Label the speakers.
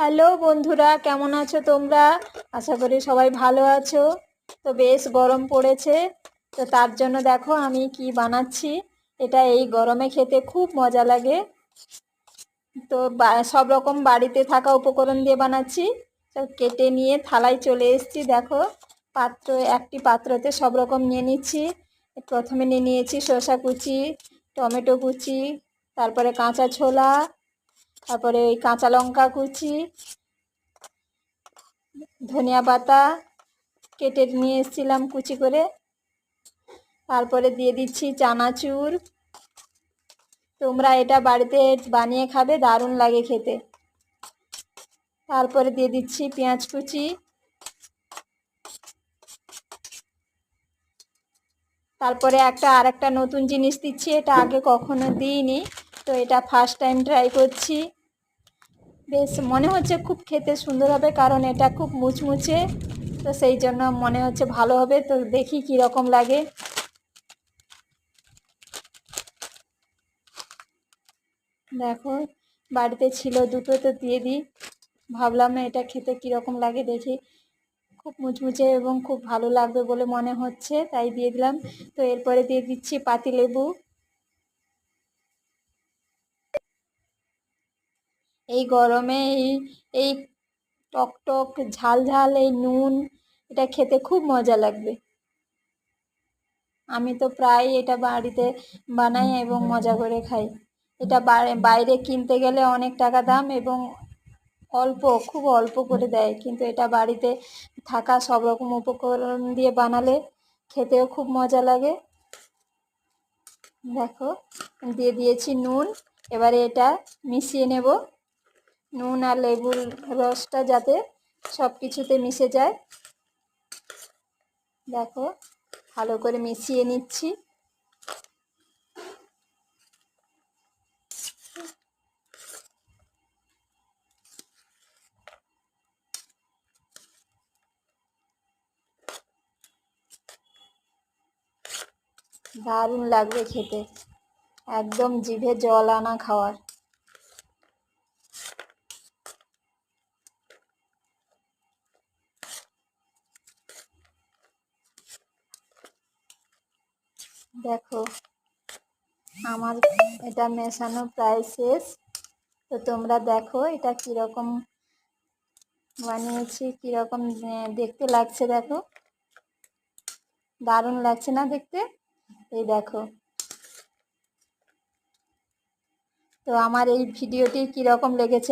Speaker 1: Hello বন্ধুরা, কেমন আছো তোমরা? আশা করি সবাই ভালো আছো। তো বেশ গরম পড়েছে, তো তার জন্য দেখো আমি কি বানাচ্ছি। এটা এই গরমে খেতে খুব মজা লাগে। তো সব রকম বাড়িতে থাকা উপকরণ দিয়ে বানাচ্ছি। তো কেটে নিয়ে থালায় চলে এসেছি। দেখো একটি পাত্রতে সব রকম নিয়ে নিচ্ছি। প্রথমে নিয়ে নিয়েছি শসা কুচি, টমেটো কুচি, তারপরে কাঁচা ছোলা, তারপরে ওই কাঁচা লঙ্কা কুচি, ধনিয়া পাতা কেটে নিয়ে এসেছিলাম কুচি করে। তারপরে দিয়ে দিচ্ছি চানাচুর। তোমরা এটা বাড়িতে বানিয়ে খাবে, দারুণ লাগে খেতে। তারপরে দিয়ে দিচ্ছি পেঁয়াজ কুচি। তারপরে আরেকটা নতুন জিনিস দিচ্ছি, এটা আগে কখনো দিইনি, তো এটা ফার্স্ট টাইম ট্রাই করছি। বেশ মনে হচ্ছে খুব খেতে সুন্দর হবে, কারণ এটা খুব মুচমুচে, তো সেই জন্য মনে হচ্ছে ভালো হবে। তো দেখি কি রকম লাগে। দেখো বাড়িতে ছিল দুটো, তো দিয়ে দিই। ভাবলাম এটা খেতে কীরকম লাগে দেখি। খুব মুচমুচে এবং খুব ভালো লাগবে বলে মনে হচ্ছে, তাই দিয়ে দিলাম। তো এরপরে দিয়ে দিচ্ছি পাতিলেবু। এই গরমে এই টক টক ঝাল ঝাল এই নুন, এটা খেতে খুব মজা লাগবে। আমি তো প্রায় এটা বাড়িতে বানাই এবং মজা করে খাই। এটা বাইরে কিনতে গেলে অনেক টাকা দাম এবং খুব অল্প করে দেয়, কিন্তু এটা বাড়িতে থাকা সব রকম উপকরণ দিয়ে বানালে খেতেও খুব মজা লাগে। দেখো দিয়ে দিয়েছি নুন। এবারে এটা মিশিয়ে নেব, নুন আর লেবুর রসটা যাতে সব কিছুতে মিশে যায়। দেখো ভালো করে মিশিয়ে নিচ্ছি। দারুণ লাগবে খেতে, একদম জিভে জল আনা খাওয়ার। দেখো আমার এটা মেশানো প্রায় শেষ। তো তোমরা দেখো এটা কীরকম বানিয়েছি, কীরকম দেখতে লাগছে। দেখো দারুণ লাগছে না দেখতে? এই দেখো। তো আমার এই ভিডিওটি কীরকম লেগেছে